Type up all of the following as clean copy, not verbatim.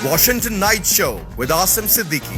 Washington Night Show with Asim Siddiqui.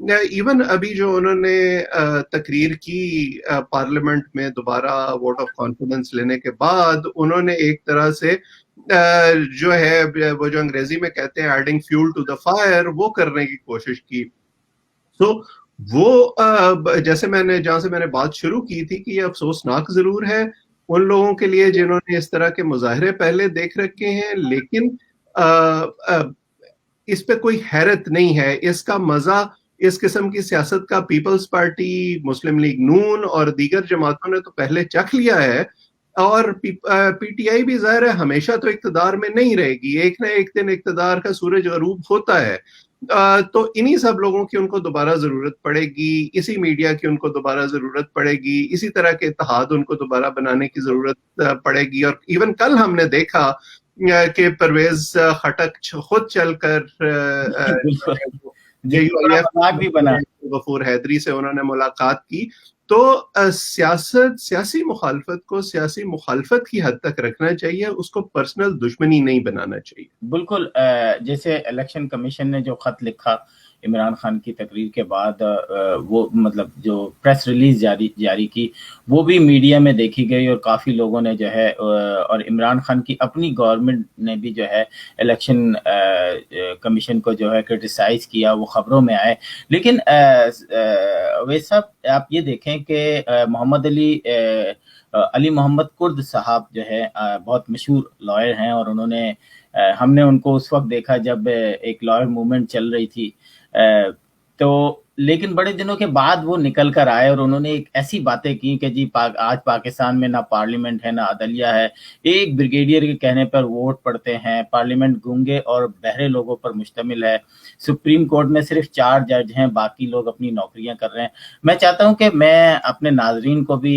Even ابھی جو انہوں نے تقریر کی پارلیمنٹ میں دوبارہ ووٹ آف کانفیڈنس لینے کے بعد، انہوں نے ایک طرح سے جو ہے وہ جو انگریزی میں کہتے ہیں adding fuel to the fire, وہ کرنے کی کوشش کی. تو وہ جیسے جہاں سے میں نے بات شروع کی تھی کہ یہ افسوسناک ضرور ہے ان لوگوں کے لیے جنہوں نے اس طرح کے مظاہرے پہلے دیکھ رکھے ہیں، لیکن اس پہ کوئی حیرت نہیں ہے. اس کا مزہ اس قسم کی سیاست کا پیپلز پارٹی، مسلم لیگ نون اور دیگر جماعتوں نے تو پہلے چکھ لیا ہے، اور پی ٹی آئی بھی ظاہر ہے ہمیشہ تو اقتدار میں نہیں رہے گی، ایک نہ ایک دن اقتدار کا سورج غروب ہوتا ہے. تو انہی سب لوگوں کی ان کو دوبارہ ضرورت پڑے گی، اسی میڈیا کی ان کو دوبارہ ضرورت پڑے گی، اسی طرح کے اتحاد ان کو دوبارہ بنانے کی ضرورت پڑے گی. اور ایون کل ہم نے دیکھا کہ پرویز خٹک خود چل کر بھی بنا غفور حیدری سے انہوں نے ملاقات کی. تو سیاسی مخالفت کو سیاسی مخالفت کی حد تک رکھنا چاہیے، اس کو پرسنل دشمنی نہیں بنانا چاہیے. بالکل. جیسے الیکشن کمیشن نے جو خط لکھا عمران خان کی تقریر کے بعد، وہ مطلب جو پریس ریلیز جاری کی، وہ بھی میڈیا میں دیکھی گئی، اور کافی لوگوں نے جو ہے، اور عمران خان کی اپنی گورنمنٹ نے بھی جو ہے الیکشن کمیشن کو جو ہے کرٹیسائز کیا، وہ خبروں میں آئے. لیکن ویسا آپ یہ دیکھیں کہ محمد علی محمد کرد صاحب جو ہے بہت مشہور لائر ہیں، اور انہوں نے ہم نے ان کو اس وقت دیکھا جب ایک لائر موومنٹ چل رہی تھی، تو لیکن بڑے دنوں کے بعد وہ نکل کر آئے، اور انہوں نے ایک ایسی باتیں کی کہ جی آج پاکستان میں نہ پارلیمنٹ ہے نہ عدلیہ ہے، ایک بریگیڈیئر کے کہنے پر ووٹ پڑتے ہیں، پارلیمنٹ گونگے اور بہرے لوگوں پر مشتمل ہے، سپریم کورٹ میں صرف 4 جج ہیں، باقی لوگ اپنی نوکریاں کر رہے ہیں. میں چاہتا ہوں کہ میں اپنے ناظرین کو بھی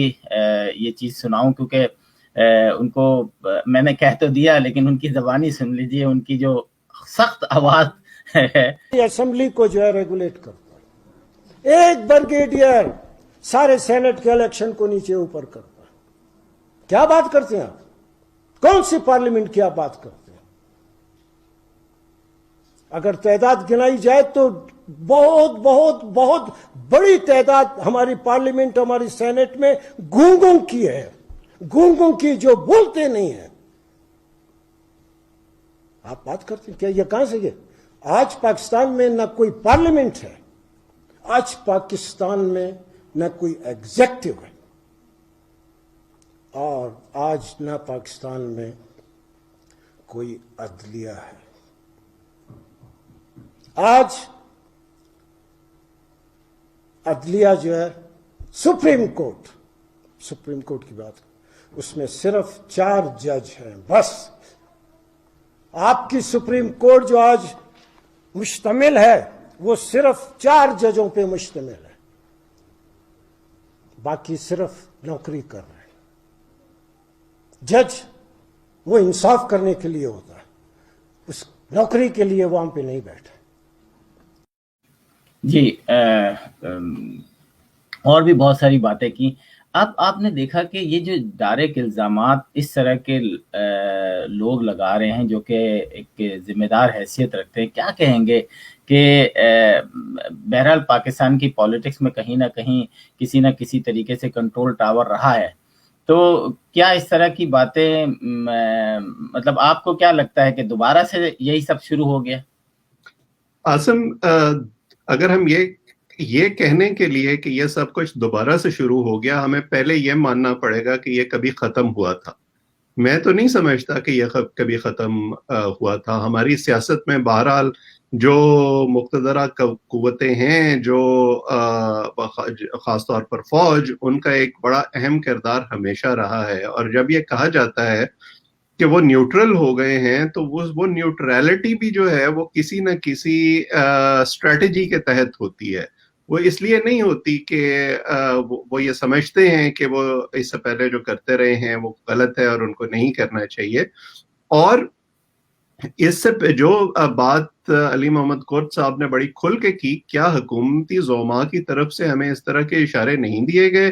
یہ چیز سناؤں، کیونکہ ان کو میں نے کہہ تو دیا، لیکن ان کی زبانی سن لیجئے، ان کی جو سخت آواز ہے. اسمبلی کو جو ہے ریگولیٹ کرتا ہے، ایک بریگیڈیئر سارے سینٹ کے الیکشن کو نیچے اوپر کرتا ہے. کیا بات کرتے ہیں آپ؟ کون سی پارلیمنٹ کی آپ بات کرتے ہیں؟ اگر تعداد گنائی جائے تو بہت بہت بہت بڑی تعداد ہماری پارلیمنٹ، ہماری سینٹ میں گونگوں کی ہے، گونگوں کی جو بولتے نہیں ہیں. آپ بات کرتے ہیں کیا یہ کہاں سے؟ آج پاکستان میں نہ کوئی پارلیمنٹ ہے، آج پاکستان میں نہ کوئی ایگزیکٹو ہے، اور آج نہ پاکستان میں کوئی عدلیہ ہے. آج عدلیہ جو ہے سپریم کورٹ کی بات، اس میں صرف 4 جج ہیں بس. آپ کی سپریم کورٹ جو آج مشتمل ہے وہ صرف 4 ججوں پہ مشتمل ہے، باقی صرف نوکری کر رہے ہیں. جج وہ انصاف کرنے کے لیے ہوتا ہے، اس نوکری کے لیے وہاں پہ نہیں بیٹھے. جی اور بھی بہت ساری باتیں کی. اب آپ نے دیکھا کہ یہ جو ڈائریکٹ الزامات اس طرح کے لوگ لگا رہے ہیں جو کہ ایک ذمہ دار حیثیت رکھتے ہیں، کیا کہیں گے کہ بہرحال پاکستان کی پالیٹکس میں کہیں نہ کہیں کسی نہ کسی طریقے سے کنٹرول ٹاور رہا ہے، تو کیا اس طرح کی باتیں مطلب آپ کو کیا لگتا ہے کہ دوبارہ سے یہی سب شروع ہو گیا؟ عاصم، اگر ہم یہ کہنے کے لیے کہ یہ سب کچھ دوبارہ سے شروع ہو گیا، ہمیں پہلے یہ ماننا پڑے گا کہ یہ کبھی ختم ہوا تھا. میں تو نہیں سمجھتا کہ یہ کبھی ختم ہوا تھا. ہماری سیاست میں بہرحال جو مقتدرہ قوتیں ہیں، جو خاص طور پر فوج، ان کا ایک بڑا اہم کردار ہمیشہ رہا ہے. اور جب یہ کہا جاتا ہے کہ وہ نیوٹرل ہو گئے ہیں، تو وہ نیوٹرلٹی بھی جو ہے وہ کسی نہ کسی اسٹریٹجی کے تحت ہوتی ہے. وہ اس لیے نہیں ہوتی کہ وہ یہ سمجھتے ہیں کہ وہ اس سے پہلے جو کرتے رہے ہیں وہ غلط ہے اور ان کو نہیں کرنا چاہیے. اور اس سے جو بات علی محمد کرد صاحب نے بڑی کھل کے کی، کیا حکومتی زعماء کی طرف سے ہمیں اس طرح کے اشارے نہیں دیے گئے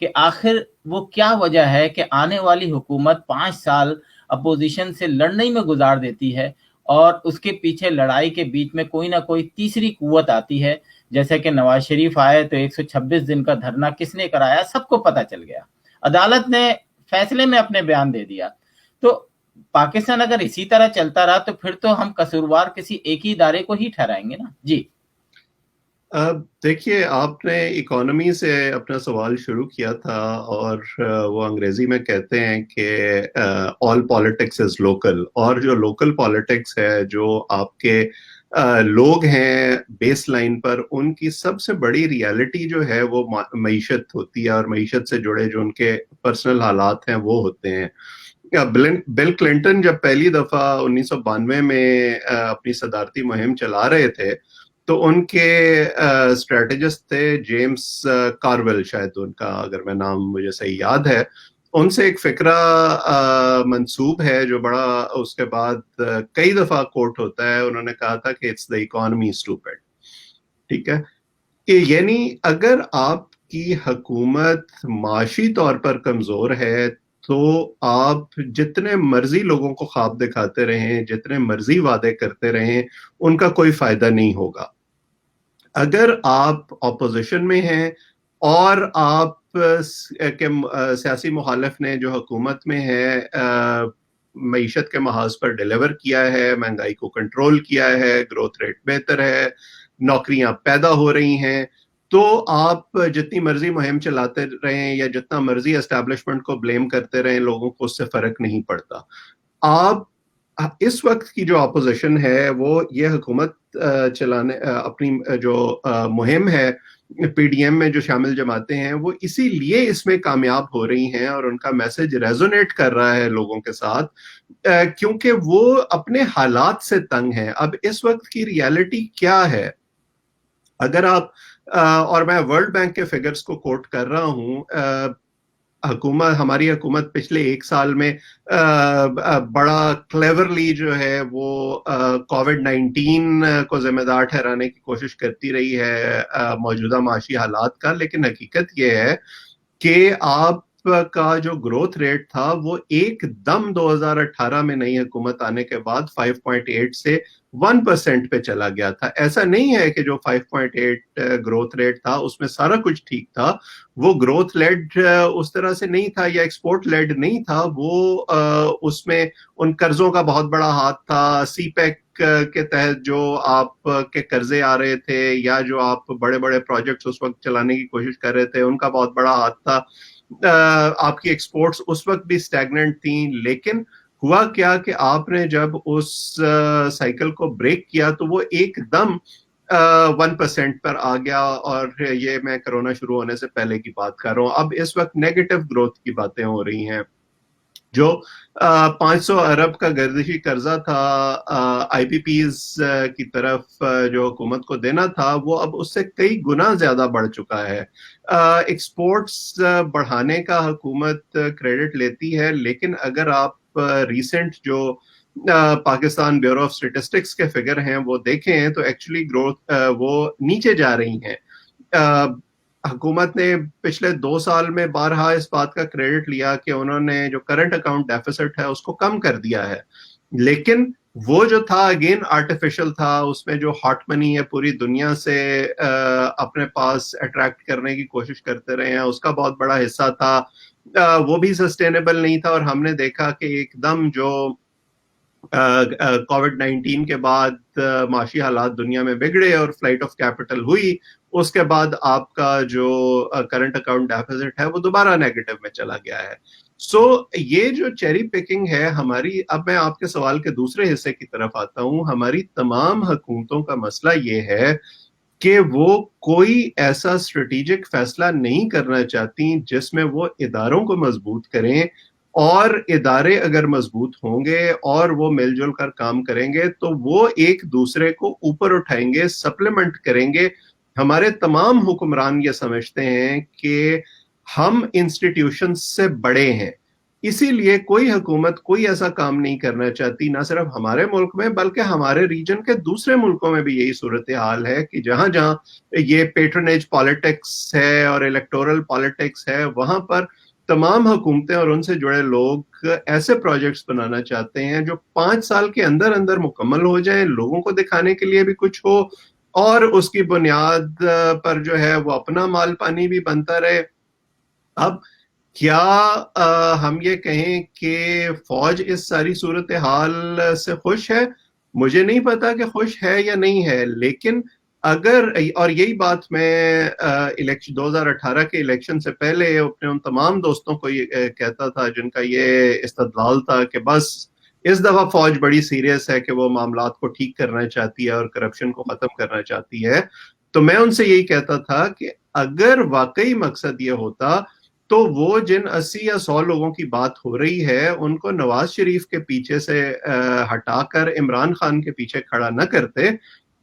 کہ آخر وہ کیا وجہ ہے کہ آنے والی حکومت 5 سال اپوزیشن سے لڑنے میں گزار دیتی ہے اور اس کے پیچھے لڑائی کے بیچ میں کوئی نہ کوئی تیسری قوت آتی ہے. جیسے کہ نواز شریف آئے تو 126 دن کا دھرنا کس نے کرایا سب کو پتہ چل گیا, عدالت نے فیصلے میں اپنے بیان دے دیا. تو پاکستان اگر اسی طرح چلتا رہا تو پھر تو ہم قصوروار کسی ایک ہی ادارے کو ہی ٹھہرائیں گے نا. جی دیکھیے, آپ نے اکانومی سے اپنا سوال شروع کیا تھا, اور وہ انگریزی میں کہتے ہیں کہ آل پالیٹکس از لوکل, اور جو لوکل پالیٹکس ہے, جو آپ کے لوگ ہیں بیس لائن پر, ان کی سب سے بڑی ریالٹی جو ہے وہ معیشت ہوتی ہے, اور معیشت سے جڑے جو ان کے پرسنل حالات ہیں وہ ہوتے ہیں. بل کلنٹن جب پہلی دفعہ 1992 میں اپنی صدارتی مہم چلا رہے تھے تو ان کے اسٹریٹجسٹ تھے جیمز کارویل, شاید ان کا, اگر میں نام مجھے صحیح یاد ہے. ان سے ایک فقرہ منسوب ہے جو بڑا اس کے بعد کئی دفعہ کوٹ ہوتا ہے. انہوں نے کہا تھا کہ اٹس دی اکانومی اسٹوپڈ. ٹھیک ہے, کہ یعنی اگر آپ کی حکومت معاشی طور پر کمزور ہے تو آپ جتنے مرضی لوگوں کو خواب دکھاتے رہیں, جتنے مرضی وعدے کرتے رہیں, ان کا کوئی فائدہ نہیں ہوگا. اگر آپ اپوزیشن میں ہیں اور آپ کے سیاسی مخالف نے جو حکومت میں ہے معیشت کے محاذ پر ڈیلیور کیا ہے, مہنگائی کو کنٹرول کیا ہے, گروتھ ریٹ بہتر ہے, نوکریاں پیدا ہو رہی ہیں, تو آپ جتنی مرضی مہم چلاتے رہیں یا جتنا مرضی اسٹیبلشمنٹ کو بلیم کرتے رہیں, لوگوں کو اس سے فرق نہیں پڑتا. آپ اس وقت کی جو اپوزیشن ہے وہ یہ حکومت چلانے اپنی جو مہم ہے پی ڈی ایم میں جو شامل جماعتیں ہیں وہ اسی لیے اس میں کامیاب ہو رہی ہیں, اور ان کا میسج ریزونیٹ کر رہا ہے لوگوں کے ساتھ, کیونکہ وہ اپنے حالات سے تنگ ہیں. اب اس وقت کی ریالٹی کیا ہے, اگر آپ اور میں ورلڈ بینک کے فگرز کو کوٹ کر رہا ہوں, ہماری حکومت پچھلے 1 سال میں بڑا کلیورلی جو ہے وہ کووڈ-19 کو ذمہ دار ٹھہرانے کی کوشش کرتی رہی ہے موجودہ معاشی حالات کا, لیکن حقیقت یہ ہے کہ آپ کا جو گروتھ ریٹ تھا وہ ایک دم 2018 میں نئی حکومت آنے کے بعد 5.8 سے 1% پہ چلا گیا تھا. ایسا نہیں ہے کہ جو 5.8 گروتھ ریٹ تھا اس میں سارا کچھ ٹھیک تھا, وہ گروتھ لیڈ اس طرح سے نہیں تھا یا ایکسپورٹ لیڈ نہیں تھا, وہ اس میں ان قرضوں کا بہت بڑا ہاتھ تھا. سی پیک کے تحت جو آپ کے قرضے آ رہے تھے یا جو آپ بڑے بڑے پروجیکٹس اس وقت چلانے کی کوشش کر رہے تھے, ان کا بہت بڑا ہاتھ تھا. آپ کی ایکسپورٹس اس وقت بھی اسٹیگننٹ تھیں, لیکن ہوا کیا کہ آپ نے جب اس سائیکل کو بریک کیا تو وہ ایک دم 1% پر آ گیا, اور یہ میں کرونا شروع ہونے سے پہلے کی بات کر رہا ہوں. اب اس وقت نیگیٹو گروتھ کی باتیں ہو رہی ہیں. جو 500 ارب کا گردشی قرضہ تھا آئی پی پیز کی طرف جو حکومت کو دینا تھا, وہ اب اس سے کئی گنا زیادہ بڑھ چکا ہے. ایکسپورٹس بڑھانے کا حکومت کریڈٹ لیتی ہے, لیکن اگر آپ ریسنٹ جو پاکستان بیورو آف اسٹیٹسٹکس کے فگر ہیں وہ دیکھیں تو ایکچولی گروتھ وہ نیچے جا رہی ہیں. حکومت نے پچھلے 2 سال میں بارہا اس بات کا کریڈٹ لیا کہ انہوں نے جو کرنٹ اکاؤنٹ ڈیفیسٹ ہے اس کو کم کر دیا ہے, لیکن وہ جو تھا اگین آرٹیفیشل تھا. اس میں جو ہاٹ منی ہے پوری دنیا سے اپنے پاس اٹریکٹ کرنے کی کوشش کرتے رہے ہیں, اس کا بہت بڑا حصہ تھا, وہ بھی سسٹینیبل نہیں تھا. اور ہم نے دیکھا کہ ایک دم جو کووڈ-19 کے بعد معاشی حالات دنیا میں بگڑے اور فلائٹ آف کیپٹل ہوئی, اس کے بعد آپ کا جو کرنٹ اکاؤنٹ ڈیفیسٹ ہے وہ دوبارہ نیگیٹو میں چلا گیا ہے. سو یہ جو چیری پکنگ ہے ہماری, اب میں آپ کے سوال کے دوسرے حصے کی طرف آتا ہوں. ہماری تمام حکومتوں کا مسئلہ یہ ہے کہ وہ کوئی ایسا اسٹریٹجک فیصلہ نہیں کرنا چاہتی جس میں وہ اداروں کو مضبوط کریں, اور ادارے اگر مضبوط ہوں گے اور وہ مل جل کر کام کریں گے تو وہ ایک دوسرے کو اوپر اٹھائیں گے, سپلیمنٹ کریں گے. ہمارے تمام حکمران یہ سمجھتے ہیں کہ ہم انسٹیٹیوشن سے بڑے ہیں, اسی لیے کوئی حکومت کوئی ایسا کام نہیں کرنا چاہتی, نہ صرف ہمارے ملک میں بلکہ ہمارے ریجن کے دوسرے ملکوں میں بھی یہی صورتحال ہے کہ جہاں جہاں یہ پیٹرنیج پالیٹکس ہے اور الیکٹورل پالیٹکس ہے, وہاں پر تمام حکومتیں اور ان سے جڑے لوگ ایسے پروجیکٹس بنانا چاہتے ہیں جو 5 سال کے اندر اندر مکمل ہو جائیں, لوگوں کو دکھانے کے لیے بھی کچھ ہو, اور اس کی بنیاد پر جو ہے وہ اپنا مال پانی بھی بنتا رہے. اب کیا ہم یہ کہیں کہ فوج اس ساری صورتحال سے خوش ہے؟ مجھے نہیں پتا کہ خوش ہے یا نہیں ہے, لیکن اگر, اور یہی بات میں 2018 کے الیکشن سے پہلے اپنے ان تمام دوستوں کو یہ کہتا تھا جن کا یہ استدلال تھا کہ بس اس دفعہ فوج بڑی سیریس ہے کہ وہ معاملات کو ٹھیک کرنا چاہتی ہے اور کرپشن کو ختم کرنا چاہتی ہے, تو میں ان سے یہی کہتا تھا کہ اگر واقعی مقصد یہ ہوتا تو وہ جن 80 یا 100 لوگوں کی بات ہو رہی ہے ان کو نواز شریف کے پیچھے سے ہٹا کر عمران خان کے پیچھے کھڑا نہ کرتے,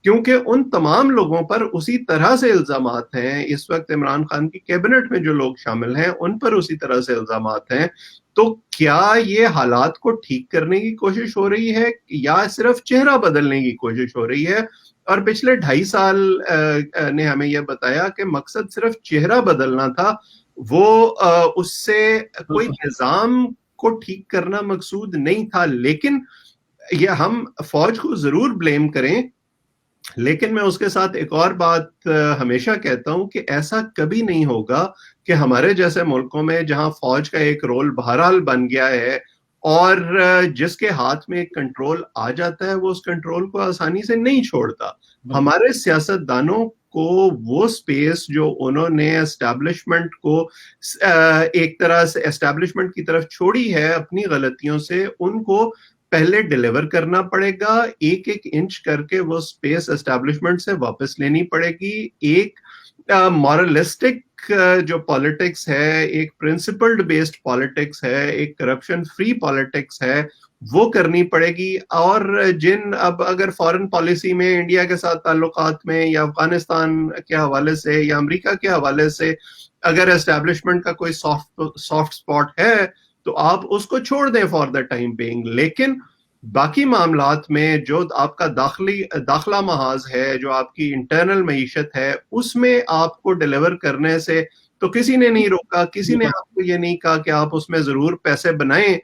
کیونکہ ان تمام لوگوں پر اسی طرح سے الزامات ہیں. اس وقت عمران خان کی کیبنٹ میں جو لوگ شامل ہیں ان پر اسی طرح سے الزامات ہیں. تو کیا یہ حالات کو ٹھیک کرنے کی کوشش ہو رہی ہے یا صرف چہرہ بدلنے کی کوشش ہو رہی ہے؟ اور پچھلے 2.5 سال نے ہمیں یہ بتایا کہ مقصد صرف چہرہ بدلنا تھا, وہ اس سے کوئی نظام کو ٹھیک کرنا مقصود نہیں تھا. لیکن یہ ہم فوج کو ضرور بلیم کریں, لیکن میں اس کے ساتھ ایک اور بات ہمیشہ کہتا ہوں کہ ایسا کبھی نہیں ہوگا کہ ہمارے جیسے ملکوں میں جہاں فوج کا ایک رول بہرحال بن گیا ہے اور جس کے ہاتھ میں ایک کنٹرول آ جاتا ہے وہ اس کنٹرول کو آسانی سے نہیں چھوڑتا. ہمارے سیاست دانوں کو وہ سپیس جو انہوں نے اسٹیبلشمنٹ کو ایک طرح سے اسٹیبلشمنٹ کی طرف چھوڑی ہے اپنی غلطیوں سے, ان کو پہلے ڈیلیور کرنا پڑے گا. ایک ایک انچ کر کے وہ سپیس اسٹیبلشمنٹ سے واپس لینی پڑے گی. ایک مورلسٹک جو پالیٹکس ہے, ایک پرنسپلڈ بیسڈ پالیٹکس ہے, ایک کرپشن فری پالیٹکس ہے, وہ کرنی پڑے گی. اور اب اگر فارن پالیسی میں انڈیا کے ساتھ تعلقات میں یا افغانستان کے حوالے سے یا امریکہ کے حوالے سے اگر اسٹیبلشمنٹ کا کوئی سافٹ سپاٹ ہے تو آپ اس کو چھوڑ دیں فار دا ٹائم بینگ, لیکن باقی معاملات میں جو آپ کا داخلہ محاذ ہے, جو آپ کی انٹرنل معیشت ہے, اس میں آپ کو ڈیلیور کرنے سے تو کسی نے نہیں روکا, کسی نے آپ کو یہ نہیں کہا کہ آپ اس میں ضرور پیسے بنائیں.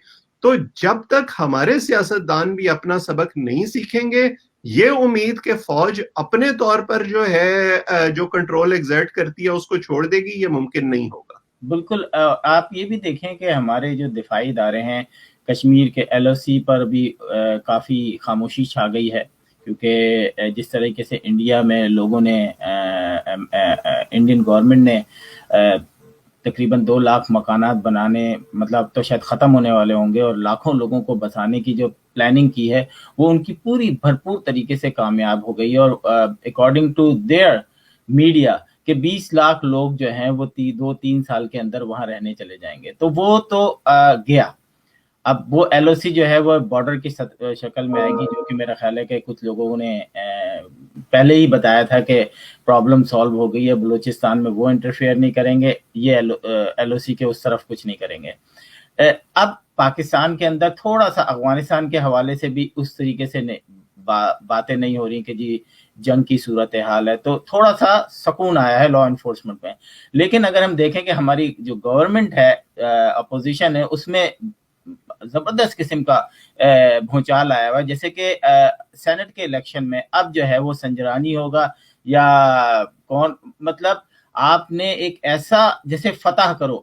تو جب تک ہمارے سیاست دان بھی اپنا سبق نہیں سیکھیں گے, یہ امید کہ فوج اپنے طور پر جو ہے جو کنٹرول ایگزرٹ کرتی ہے اس کو چھوڑ دے گی, یہ ممکن نہیں ہوگا. بالکل. آپ یہ بھی دیکھیں کہ ہمارے جو دفاعی ادارے ہیں کشمیر کے LOC پر بھی کافی خاموشی چھا گئی ہے, کیونکہ جس طریقے سے انڈیا میں لوگوں نے انڈین گورنمنٹ نے تقریباً 2 لاکھ مکانات بنانے, مطلب تو شاید ختم ہونے والے ہوں گے, اور لاکھوں لوگوں کو بسانے کی جو پلاننگ کی ہے وہ ان کی پوری بھرپور طریقے سے کامیاب ہو گئی. اور اکارڈنگ ٹو دیئر میڈیا کہ 20 لاکھ لوگ جو ہیں وہ 2-3 سال کے اندر وہاں رہنے چلے جائیں گے. تو وہ تو گیا. اب وہ LOC جو ہے وہ بارڈر کی شکل میں آئے گی, جو کہ میرا خیال ہے کہ کچھ لوگوں نے پہلے ہی بتایا تھا کہ پرابلم سالو ہو گئی ہے, بلوچستان میں وہ انٹرفیئر نہیں کریں گے, یہ LOC کے اس طرف کچھ نہیں کریں گے. اب پاکستان کے اندر تھوڑا سا افغانستان کے حوالے سے بھی اس طریقے سے باتیں نہیں ہو رہی کہ جی جنگ کی صورتحال ہے, تو تھوڑا سا سکون آیا ہے لا انفورسمنٹ میں. لیکن اگر ہم دیکھیں کہ ہماری جو گورنمنٹ ہے, اپوزیشن ہے, اس میں زبردست قسم کا بھونچال آیا ہوا ہے. جیسے کہ سینٹ کے الیکشن میں اب جو ہے وہ سنجرانی ہوگا یا کون, مطلب آپ نے ایک ایسا جیسے فتح کرو,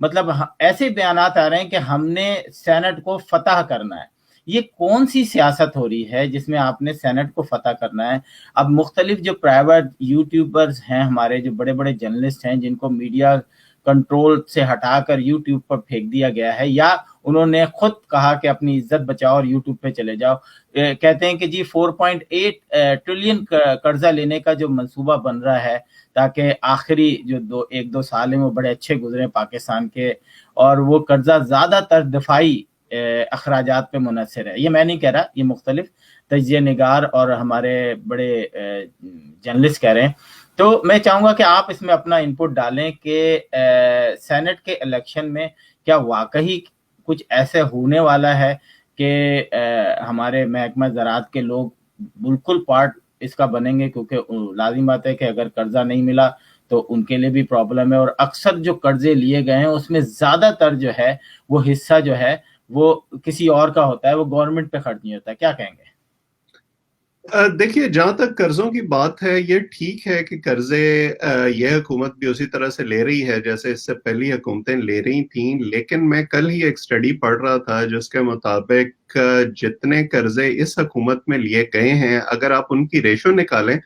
مطلب ایسے بیانات آ رہے ہیں کہ ہم نے سینٹ کو فتح کرنا ہے. یہ کون سی سیاست ہو رہی ہے جس میں آپ نے سینٹ کو فتح کرنا ہے؟ اب مختلف جو پرائیویٹ یوٹیوبرز ہیں ہمارے, جو بڑے بڑے جرنلسٹ ہیں جن کو میڈیا کنٹرول سے ہٹا کر یوٹیوب پر پھینک دیا گیا ہے, یا انہوں نے خود کہا کہ اپنی عزت بچاؤ اور یوٹیوب پہ چلے جاؤ, کہتے ہیں کہ جی 4.8 ٹریلین قرضہ لینے کا جو منصوبہ بن رہا ہے تاکہ آخری جو 1-2 سال ہیں وہ بڑے اچھے گزرے پاکستان کے, اور وہ قرضہ زیادہ تر دفاعی اخراجات پہ منحصر ہے. یہ میں نہیں کہہ رہا, یہ مختلف تجزیہ نگار اور ہمارے بڑے جرنلسٹ کہہ رہے ہیں. تو میں چاہوں گا کہ آپ اس میں اپنا انپٹ ڈالیں کہ سینٹ کے الیکشن میں کیا واقعی کچھ ایسے ہونے والا ہے کہ ہمارے محکمہ زراعت کے لوگ بالکل پارٹ اس کا بنیں گے، کیونکہ لازم بات ہے کہ اگر قرضہ نہیں ملا تو ان کے لیے بھی پرابلم ہے، اور اکثر جو قرضے لیے گئے ہیں اس میں زیادہ تر جو ہے وہ حصہ جو ہے وہ کسی اور کا ہوتا ہے، وہ گورنمنٹ پہ خرچ نہیں ہوتا ہے. کیا کہیں گے؟ دیکھیے، جہاں تک قرضوں کی بات ہے، یہ ٹھیک ہے کہ قرضے یہ حکومت بھی اسی طرح سے لے رہی ہے جیسے اس سے پہلی حکومتیں لے رہی تھیں، لیکن میں کل ہی ایک سٹڈی پڑھ رہا تھا جس کے مطابق جتنے قرضے اس حکومت میں لیے گئے ہیں، اگر آپ ان کی ریشو نکالیں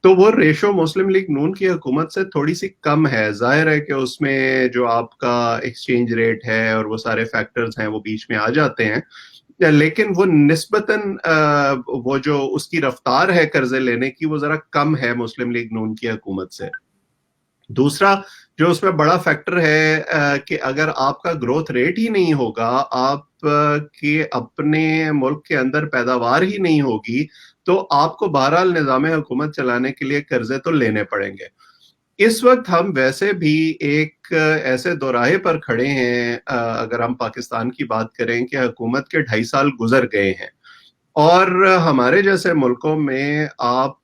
تو وہ ریشو مسلم لیگ نون کی حکومت سے تھوڑی سی کم ہے. ظاہر ہے کہ اس میں جو آپ کا ایکسچینج ریٹ ہے اور وہ سارے فیکٹرز ہیں وہ بیچ میں آ جاتے ہیں، لیکن وہ نسبتاً وہ جو اس کی رفتار ہے قرضے لینے کی وہ ذرا کم ہے مسلم لیگ نون کی حکومت سے. دوسرا جو اس میں بڑا فیکٹر ہے کہ اگر آپ کا گروتھ ریٹ ہی نہیں ہوگا، آپ کے اپنے ملک کے اندر پیداوار ہی نہیں ہوگی، تو آپ کو بہرحال نظام حکومت چلانے کے لیے قرضے تو لینے پڑیں گے. اس وقت ہم ویسے بھی ایک ایسے دوراہے پر کھڑے ہیں، اگر ہم پاکستان کی بات کریں، کہ حکومت کے 2.5 سال گزر گئے ہیں، اور ہمارے جیسے ملکوں میں آپ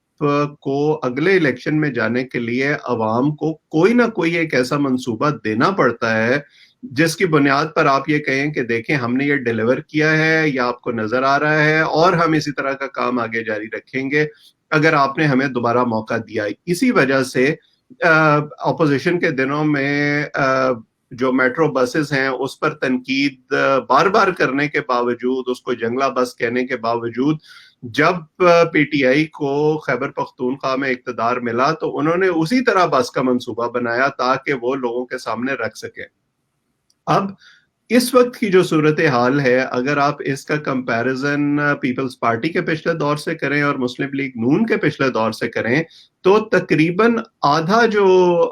کو اگلے الیکشن میں جانے کے لیے عوام کو کوئی نہ کوئی ایک ایسا منصوبہ دینا پڑتا ہے جس کی بنیاد پر آپ یہ کہیں کہ دیکھیں ہم نے یہ ڈیلیور کیا ہے یا آپ کو نظر آ رہا ہے، اور ہم اسی طرح کا کام آگے جاری رکھیں گے اگر آپ نے ہمیں دوبارہ موقع دیا. اسی وجہ سے اپوزیشن کے دنوں میں جو میٹرو بسز ہیں اس پر تنقید بار بار کرنے کے باوجود، اس کو جنگلہ بس کہنے کے باوجود، جب پی ٹی آئی کو خیبر پختونخوا میں اقتدار ملا تو انہوں نے اسی طرح بس کا منصوبہ بنایا تاکہ وہ لوگوں کے سامنے رکھ سکیں. اب اس وقت کی جو صورتحال ہے، اگر آپ اس کا کمپیریزن پیپلز پارٹی کے پچھلے دور سے کریں اور مسلم لیگ نون کے پچھلے دور سے کریں، تو تقریباً آدھا جو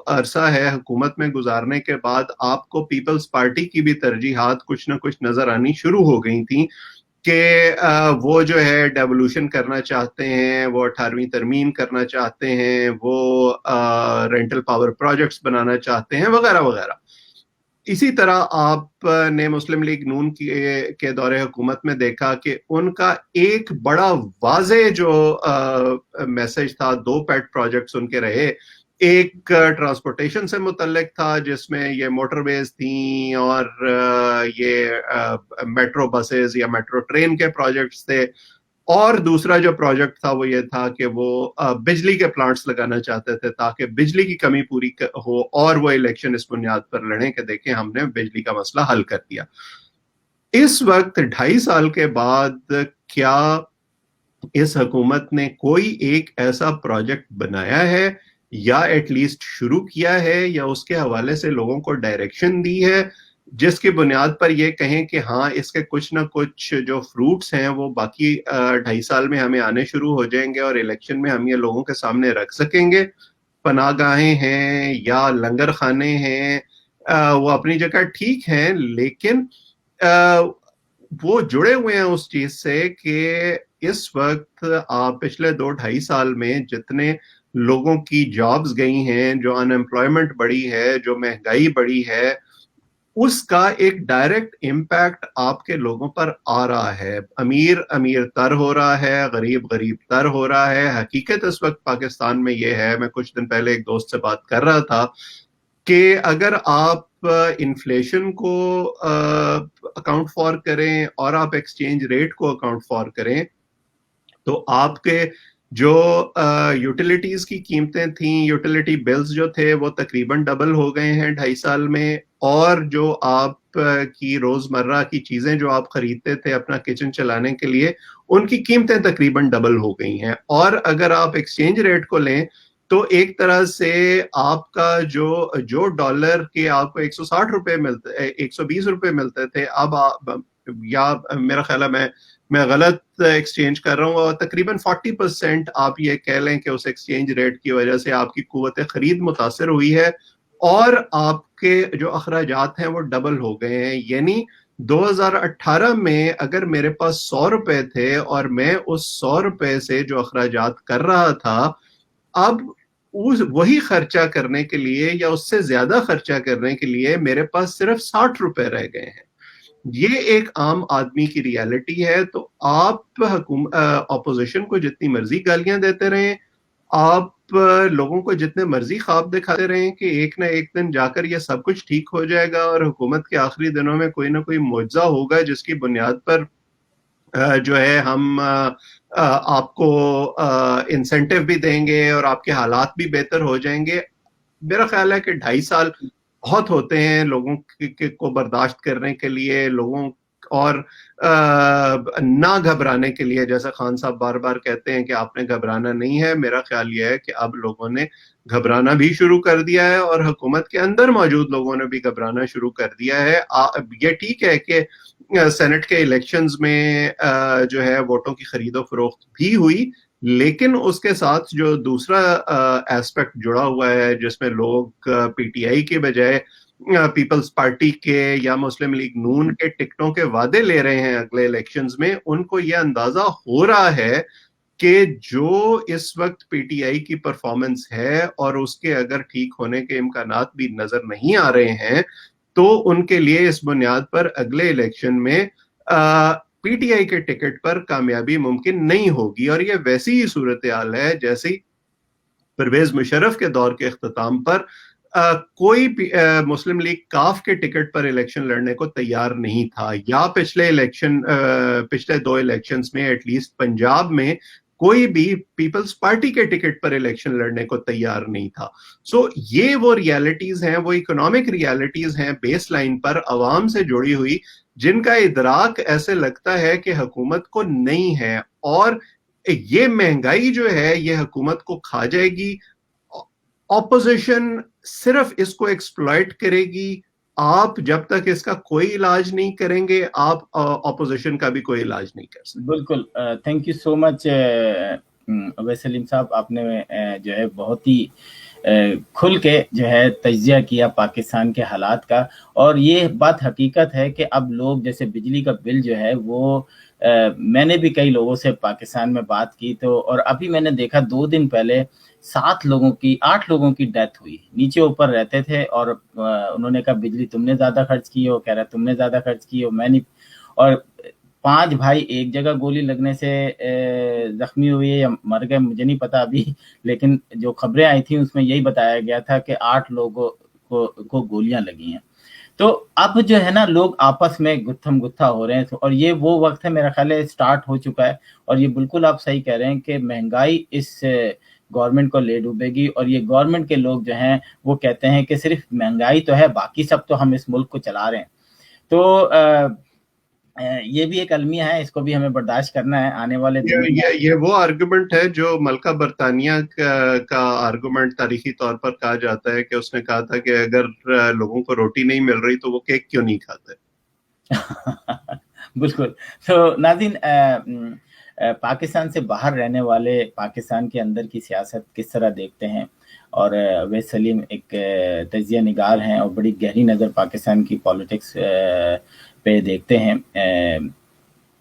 عرصہ ہے حکومت میں گزارنے کے بعد آپ کو پیپلز پارٹی کی بھی ترجیحات کچھ نہ کچھ نظر آنی شروع ہو گئی تھیں کہ وہ جو ہے ڈیولوشن کرنا چاہتے ہیں، وہ 18ویں ترمیم کرنا چاہتے ہیں، وہ رینٹل پاور پروجیکٹس بنانا چاہتے ہیں، وغیرہ وغیرہ. اسی طرح آپ نے مسلم لیگ نون کے دور حکومت میں دیکھا کہ ان کا ایک بڑا واضح جو میسج تھا، 2 پیٹ پروجیکٹس ان کے رہے. ایک ٹرانسپورٹیشن سے متعلق تھا جس میں یہ موٹر ویز تھیں اور یہ میٹرو بسز یا میٹرو ٹرین کے پروجیکٹس تھے، اور دوسرا جو پروجیکٹ تھا وہ یہ تھا کہ وہ بجلی کے پلانٹس لگانا چاہتے تھے تاکہ بجلی کی کمی پوری ہو، اور وہ الیکشن اس بنیاد پر لڑیں کہ دیکھیں ہم نے بجلی کا مسئلہ حل کر دیا. اس وقت 2.5 سال کے بعد کیا اس حکومت نے کوئی ایک ایسا پروجیکٹ بنایا ہے یا ایٹ لیسٹ شروع کیا ہے یا اس کے حوالے سے لوگوں کو ڈائریکشن دی ہے جس کی بنیاد پر یہ کہیں کہ ہاں اس کے کچھ نہ کچھ جو فروٹس ہیں وہ باقی 2.5 سال میں ہمیں آنے شروع ہو جائیں گے اور الیکشن میں ہم یہ لوگوں کے سامنے رکھ سکیں گے؟ پناہ گاہیں ہیں یا لنگر خانے ہیں، وہ اپنی جگہ ٹھیک ہیں، لیکن وہ جڑے ہوئے ہیں اس چیز سے کہ اس وقت پچھلے 2-2.5 سال میں جتنے لوگوں کی جابز گئی ہیں، جو ان امپلائمنٹ بڑھی ہے، جو مہنگائی بڑھی ہے، اس کا ایک ڈائریکٹ امپیکٹ آپ کے لوگوں پر آ رہا ہے. امیر امیر تر ہو رہا ہے، غریب غریب تر ہو رہا ہے. حقیقت اس وقت پاکستان میں یہ ہے، میں کچھ دن پہلے ایک دوست سے بات کر رہا تھا کہ اگر آپ انفلیشن کو اکاؤنٹ فار کریں اور آپ ایکسچینج ریٹ کو اکاؤنٹ فار کریں تو آپ کے جو یوٹیلیٹیز کی قیمتیں تھیں، یوٹیلیٹی بلز جو تھے وہ تقریباً ڈبل ہو گئے ہیں 2.5 سال میں، اور جو آپ کی روزمرہ کی چیزیں جو آپ خریدتے تھے اپنا کچن چلانے کے لیے ان کی قیمتیں تقریباً ڈبل ہو گئی ہیں. اور اگر آپ ایکسچینج ریٹ کو لیں تو ایک طرح سے آپ کا جو ڈالر کے آپ کو 160 روپے ملتے 120 روپے ملتے تھے، اب یا میرا خیال ہے میں غلط ایکسچینج کر رہا ہوں، اور تقریباً 40% آپ یہ کہہ لیں کہ اس ایکسچینج ریٹ کی وجہ سے آپ کی قوت خرید متاثر ہوئی ہے اور آپ کے جو اخراجات ہیں وہ ڈبل ہو گئے ہیں. یعنی 2018 میں اگر میرے پاس 100 روپے تھے اور میں اس 100 روپے سے جو اخراجات کر رہا تھا، اب وہی خرچہ کرنے کے لیے یا اس سے زیادہ خرچہ کرنے کے لیے میرے پاس صرف 60 روپے رہ گئے ہیں. یہ ایک عام آدمی کی ریالٹی ہے. تو آپ اپوزیشن کو جتنی مرضی گالیاں دیتے رہیں, آپ لوگوں کو جتنے مرضی خواب دکھاتے رہیں کہ ایک نہ ایک دن جا کر یہ سب کچھ ٹھیک ہو جائے گا اور حکومت کے آخری دنوں میں کوئی نہ کوئی معجزہ ہوگا جس کی بنیاد پر جو ہے ہم آپ کو انسینٹیو بھی دیں گے اور آپ کے حالات بھی بہتر ہو جائیں گے. میرا خیال ہے کہ 2.5 سال بہت ہوتے ہیں لوگوں کو برداشت کرنے کے لیے, لوگوں اور نہ گھبرانے کے لیے. جیسا خان صاحب بار بار کہتے ہیں کہ آپ نے گھبرانا نہیں ہے, میرا خیال یہ ہے کہ اب لوگوں نے گھبرانا بھی شروع کر دیا ہے اور حکومت کے اندر موجود لوگوں نے بھی گھبرانا شروع کر دیا ہے. یہ ٹھیک ہے کہ سینٹ کے الیکشنز میں جو ہے ووٹوں کی خرید و فروخت بھی ہوئی, لیکن اس کے ساتھ جو دوسرا ایسپیکٹ جڑا ہوا ہے جس میں لوگ پی ٹی آئی کے بجائے پیپلز پارٹی کے یا مسلم لیگ نون کے ٹکٹوں کے وعدے لے رہے ہیں اگلے الیکشنز میں, ان کو یہ اندازہ ہو رہا ہے کہ جو اس وقت پی ٹی آئی کی پرفارمنس ہے اور اس کے اگر ٹھیک ہونے کے امکانات بھی نظر نہیں آ رہے ہیں, تو ان کے لیے اس بنیاد پر اگلے الیکشن میں پی ٹی آئی کے ٹکٹ پر کامیابی ممکن نہیں ہوگی. اور یہ ویسی ہی صورتحال ہے جیسے پرویز مشرف کے دور کے اختتام پر کوئی مسلم لیگ کاف کے ٹکٹ پر الیکشن لڑنے کو تیار نہیں تھا, یا پچھلے 2 الیکشنز میں ایٹ لیسٹ پنجاب میں کوئی بھی پیپلز پارٹی کے ٹکٹ پر الیکشن لڑنے کو تیار نہیں تھا. سو یہ وہ ریالٹیز ہیں, وہ اکنامک ریالٹیز ہیں بیس لائن پر عوام سے جڑی ہوئی, جن کا ادراک ایسے لگتا ہے کہ حکومت کو نہیں ہے, اور یہ مہنگائی جو ہے یہ حکومت کو کھا جائے گی. اپوزیشن صرف اس کو ایکسپلائٹ کرے گی. آپ جب تک اس کا کوئی علاج نہیں کریں گے, آپ اپوزیشن کا بھی کوئی علاج نہیں کر سکتے. بالکل, تھینک یو سو مچ اویس سلیم صاحب, آپ نے جو ہے بہت ہی کھل کے جو ہے تجزیہ کیا پاکستان کے حالات کا. اور یہ بات حقیقت ہے کہ اب لوگ جیسے بجلی کا بل جو ہے وہ میں نے بھی کئی لوگوں سے پاکستان میں بات کی, تو اور ابھی میں نے دیکھا 2 دن پہلے 8 لوگوں کی ڈیتھ ہوئی. نیچے اوپر رہتے تھے اور انہوں نے کہا بجلی تم نے زیادہ خرچ کی ہو, کہہ رہا تم نے زیادہ خرچ کی ہو, میں نہیں. اور 5 بھائی ایک جگہ گولی لگنے سے زخمی ہوئے یا مر گئے مجھے نہیں پتا ابھی, لیکن جو خبریں آئی تھیں اس میں یہی بتایا گیا تھا کہ 8 لوگوں کو گولیاں لگی ہیں. تو اب جو ہے نا لوگ آپس میں گتھم گتھا ہو رہے ہیں, اور یہ وہ وقت ہے میرا خیال ہے سٹارٹ ہو چکا ہے. اور یہ بالکل آپ صحیح کہہ رہے ہیں کہ مہنگائی اس گورنمنٹ کو لے ڈوبے گی, اور یہ گورنمنٹ کے لوگ جو ہیں وہ کہتے ہیں کہ صرف مہنگائی تو ہے, باقی سب تو ہم اس ملک کو چلا رہے ہیں. تو یہ بھی ایک المیہ ہے, اس کو بھی ہمیں برداشت کرنا ہے آنے والے دن. یہ وہ آرگومنٹ ہے جو ملکہ برطانیہ کا آرگومنٹ تاریخی طور پر کہا جاتا ہے کہ اس نے کہا تھا کہ اگر لوگوں کو روٹی نہیں مل رہی تو وہ کیک کیوں نہیں کھاتے. بالکل. تو ناظرین, پاکستان سے باہر رہنے والے پاکستان کے اندر کی سیاست کس طرح دیکھتے ہیں, اور اویس سلیم ایک تجزیہ نگار ہیں اور بڑی گہری نظر پاکستان کی پالیٹکس پہ دیکھتے ہیں.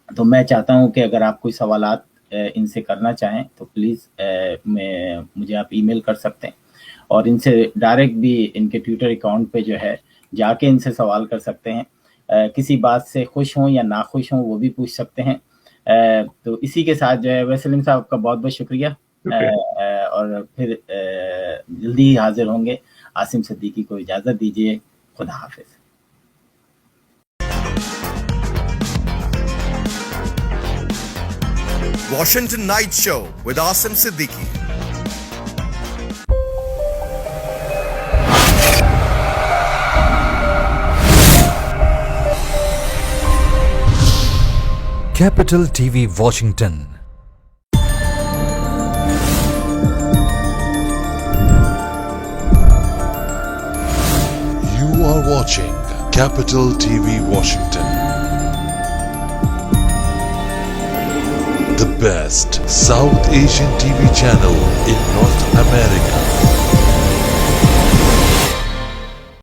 تو میں چاہتا ہوں کہ اگر آپ کوئی سوالات ان سے کرنا چاہیں تو پلیز مجھے آپ ای میل کر سکتے ہیں, اور ان سے ڈائریکٹ بھی ان کے ٹویٹر اکاؤنٹ پہ جو ہے جا کے ان سے سوال کر سکتے ہیں. کسی بات سے خوش ہوں یا ناخوش ہوں وہ بھی پوچھ سکتے ہیں. تو اسی کے ساتھ جو ہے اویس سلیم صاحب کا بہت بہت شکریہ, اور پھر جلدی ہی حاضر ہوں گے. عاصم صدیقی کو اجازت دیجیے, خدا حافظ. Washington Night Show with Asim Siddiqui. Capital TV Washington. You are watching Capital TV Washington. The best South Asian TV channel in North America.